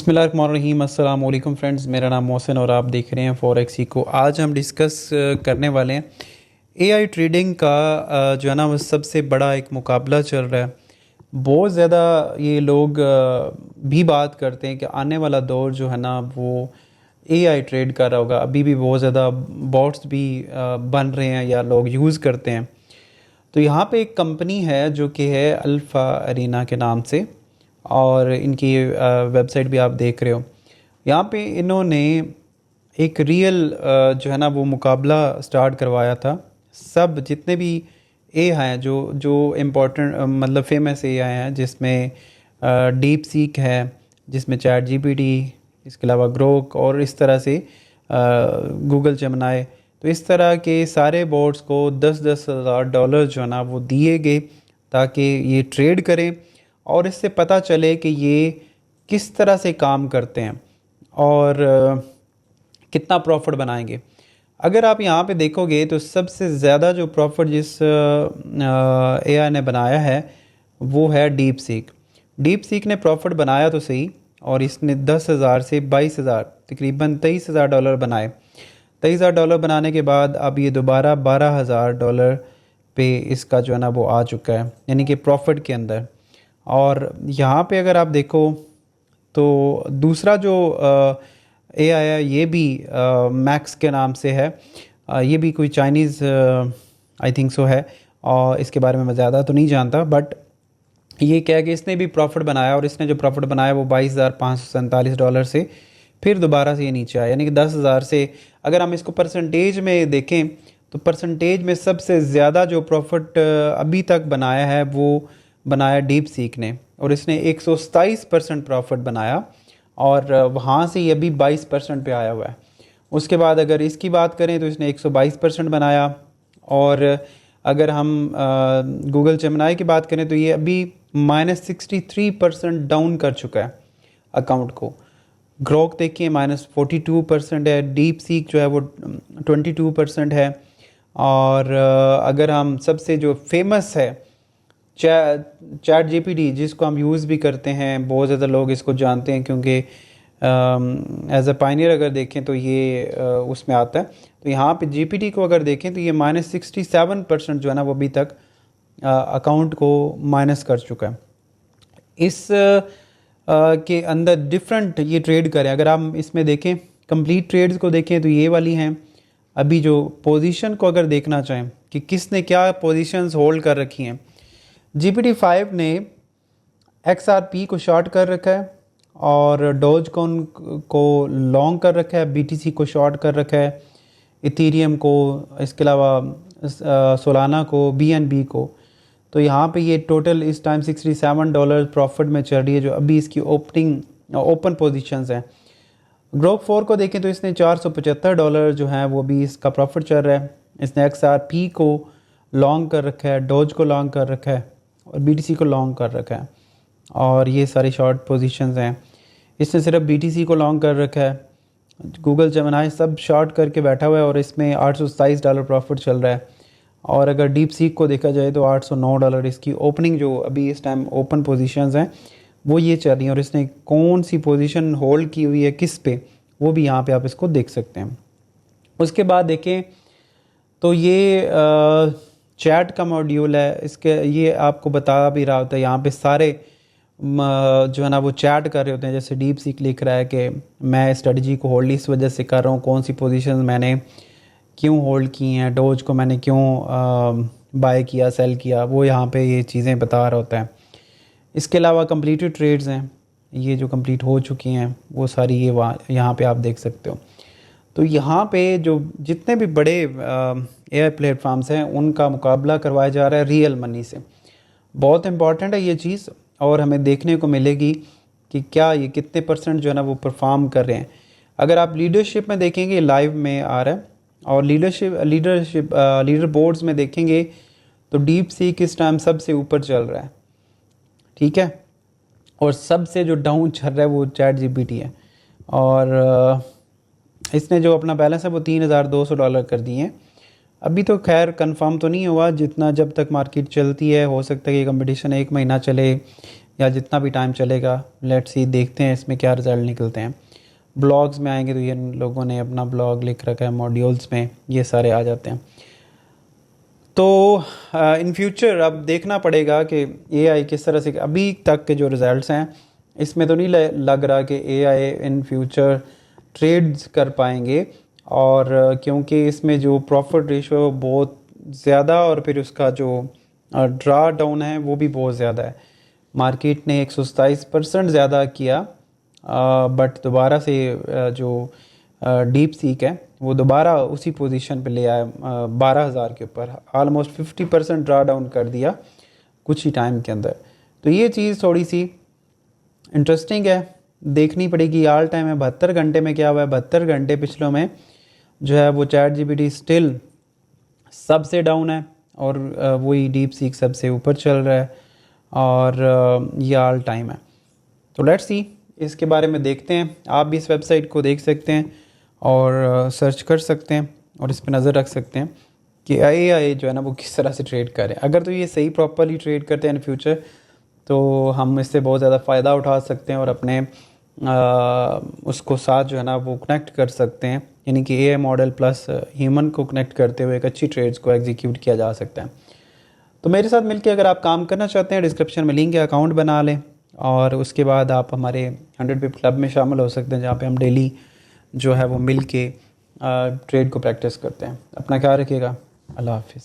बिस्मिल्लाहिर्रहमानिर्रहीम। अस्सलाम वालेकुम फ्रेंड्स, मेरा नाम मोहसिन और आप देख रहे हैं फॉरेक्स को। आज हम डिस्कस करने वाले हैं एआई ट्रेडिंग का। जो है ना वो सबसे बड़ा एक मुकाबला चल रहा है। बहुत ज़्यादा ये लोग भी बात करते हैं कि आने वाला दौर जो है ना वो एआई ट्रेड कर रहा होगा। अभी भी बहुत ज़्यादा बॉट्स भी बन रहे हैं या लोग यूज़ करते हैं। तो यहाँ पे एक कंपनी है जो कि है अल्फ़ा अरीना के नाम से, और इनकी वेबसाइट भी आप देख रहे हो। यहाँ पे इन्होंने एक रियल जो है ना वो मुकाबला स्टार्ट करवाया था। सब जितने भी ए हैं जो जो इम्पोर्टेंट मतलब फेमस ए आई हैं, जिसमें डीप सीक है, जिसमें चैट जीपीटी, इसके अलावा ग्रोक और इस तरह से गूगल जेमिनी। तो इस तरह के सारे बोर्ड्स को 10-10 हज़ार डॉलर जो है ना वो दिए गए ताकि ये ट्रेड करें और इससे पता चले कि ये किस तरह से काम करते हैं और कितना प्रॉफिट बनाएंगे। अगर आप यहाँ पे देखोगे तो सबसे ज़्यादा जो प्रॉफिट जिस एआई ने बनाया है वो है डीप सीक। डीप सीक ने प्रॉफिट बनाया तो सही, और इसने 10,000 से 22,000 तकरीबन 23,000 डॉलर बनाए। 23,000 डॉलर बनाने के बाद अब ये दोबारा 12,000 डॉलर पे इसका जो है ना वो आ चुका है, यानी कि प्रॉफिट के अंदर। और यहाँ पे अगर आप देखो तो दूसरा जो ए आई है ये भी मैक्स के नाम से है। ये भी कोई चाइनीज़ आई थिंक सो है, और इसके बारे में मैं ज़्यादा तो नहीं जानता, बट ये क्या है कि इसने भी प्रॉफिट बनाया, और इसने जो प्रॉफिट बनाया वो 22,547 डॉलर से फिर दोबारा से ये नीचे आया, यानी कि 10,000 से। अगर हम इसको परसेंटेज में देखें तो परसेंटेज में सबसे ज़्यादा जो प्रॉफिट अभी तक बनाया है वो बनाया डीप सीक ने, और इसने 127% प्रॉफिट बनाया, और वहाँ से ये अभी 22% पे आया हुआ है। उसके बाद अगर इसकी बात करें तो इसने 122% बनाया, और अगर हम गूगल जेमिनी की बात करें तो ये अभी -63% डाउन कर चुका है अकाउंट को। ग्रोक देखिए -42% है, डीप सीक जो है वो 22% है। और अगर हम सबसे जो फेमस है चैट जीपीटी, जिसको हम यूज़ भी करते हैं, बहुत ज़्यादा लोग इसको जानते हैं क्योंकि एज अ पायनियर अगर देखें तो ये उसमें आता है। तो यहाँ पे जीपीटी को अगर देखें तो ये -67% जो है ना वो अभी तक अकाउंट को माइनस कर चुका है। इस के अंदर डिफरेंट ये ट्रेड करें। अगर हम इसमें देखें कंप्लीट ट्रेड्स को देखें तो ये वाली हैं। अभी जो पोजीशन को अगर देखना चाहें कि किसने क्या पोजीशंस होल्ड कर रखी हैं, GPT-5 ने XRP को शॉर्ट कर रखा है, और डोजकॉइन को लॉन्ग कर रखा है, BTC को शॉर्ट कर रखा है, इथेरियम को, इसके अलावा सोलाना को, BNB को। तो यहाँ पे ये टोटल इस टाइम $67 प्रॉफिट में चल रही है, जो अभी इसकी ओपन पोजीशंस हैं। ग्रोक 4 को देखें तो इसने $475 जो है वो भी इसका प्रॉफिट चल रहा है। इसने XRP को लॉन्ग कर रखा है, डोज को लॉन्ग कर रखा है, और BTC को लॉन्ग कर रखा है, और ये सारी शॉर्ट पोजीशंस हैं। इसने सिर्फ BTC को लॉन्ग कर रखा है। गूगल जेमिनी सब शॉर्ट करके बैठा हुआ है, और इसमें $827 प्रॉफिट चल रहा है। और अगर डीप सीक को देखा जाए तो $809 इसकी ओपनिंग जो अभी इस टाइम ओपन पोजीशंस हैं वो ये चल रही हैं, और इसने कौन सी पोजीशन होल्ड की हुई है किस पे, वो भी यहाँ पे आप इसको देख सकते हैं। उसके बाद देखें तो ये चैट का मॉड्यूल है। इसके ये आपको बता भी रहा होता है, यहाँ पे सारे जो है ना वो चैट कर रहे होते हैं। जैसे डीप सीक लिख रहा है कि मैं स्ट्रेटजी को होल्ड इस वजह से कर रहा हूँ, कौन सी पोजीशन मैंने क्यों होल्ड की हैं, डोज को मैंने क्यों बाय किया, सेल किया, वो यहाँ पे ये चीज़ें बता रहा होता है। इसके अलावा कंप्लीटेड ट्रेड्स हैं, ये जो कंप्लीट हो चुकी हैं वो सारी ये यहाँ पे आप देख सकते हो। तो यहाँ पे जो जितने भी बड़े एआई प्लेटफॉर्म्स हैं उनका मुकाबला करवाया जा रहा है रियल मनी से। बहुत इंपॉर्टेंट है ये चीज़, और हमें देखने को मिलेगी कि क्या ये कितने % जो है ना वो परफॉर्म कर रहे हैं। अगर आप लीडरशिप में देखेंगे लाइव में आ रहा है, और लीडर बोर्ड्स में देखेंगे तो डीप सीक इस टाइम सबसे ऊपर चल रहा है, ठीक है। और सबसे जो डाउन चल रहा है वो चैट जीपीटी है, और इसने जो अपना बैलेंस है वो $3,200 कर दिए हैं। अभी तो खैर कंफर्म तो नहीं हुआ, जितना जब तक मार्केट चलती है हो सकता है कि कंपटीशन 1 महीना चले या जितना भी टाइम चलेगा, लेट्स सी, देखते हैं इसमें क्या रिज़ल्ट निकलते हैं। ब्लॉग्स में आएंगे तो ये लोगों ने अपना ब्लॉग लिख रखा है, मॉड्यूल्स में ये सारे आ जाते हैं। तो इन फ्यूचर अब देखना पड़ेगा कि एआई किस तरह से, अभी तक के जो रिज़ल्ट्स हैं इसमें तो नहीं लग रहा कि एआई इन फ्यूचर ट्रेड्स कर पाएंगे, और क्योंकि इसमें जो प्रॉफिट रेशो है वो बहुत ज़्यादा, और फिर उसका जो ड्रा डाउन है वो भी बहुत ज़्यादा है। मार्केट ने 127% ज़्यादा किया, बट दोबारा से जो डीप सीक है वो दोबारा उसी पोजीशन पे ले आया 12,000 के ऊपर, ऑलमोस्ट 50% ड्रा डाउन कर दिया कुछ ही टाइम के अंदर। तो ये चीज़ थोड़ी सी इंटरेस्टिंग है, देखनी पड़ेगी। ऑल टाइम है 72 घंटे में क्या हुआ है। 72 घंटे पिछलों में जो है वो ChatGPT स्टिल सबसे डाउन है, और वही डीप सीक सबसे ऊपर चल रहा है, और ये ऑल टाइम है। तो लेट्स सी, इसके बारे में देखते हैं। आप भी इस वेबसाइट को देख सकते हैं और सर्च कर सकते हैं और इस पर नज़र रख सकते हैं कि AI जो है ना वो किस तरह से ट्रेड करें। अगर तो ये सही प्रॉपरली ट्रेड करते हैं इन फ्यूचर, तो हम इससे बहुत ज़्यादा फ़ायदा उठा सकते हैं और अपने उसको साथ जो है ना वो कनेक्ट कर सकते हैं, यानी कि AI मॉडल प्लस ह्यूमन को कनेक्ट करते हुए एक अच्छी ट्रेड्स को एग्जीक्यूट किया जा सकता है। तो मेरे साथ मिलके अगर आप काम करना चाहते हैं, डिस्क्रिप्शन में लिंक है, अकाउंट बना लें, और उसके बाद आप हमारे 100 पिप क्लब में शामिल हो सकते हैं, जहाँ पे हम डेली जो है वो मिल के ट्रेड को प्रैक्टिस करते हैं। अपना ख्याल रखिएगा। अल्लाह हाफिज़।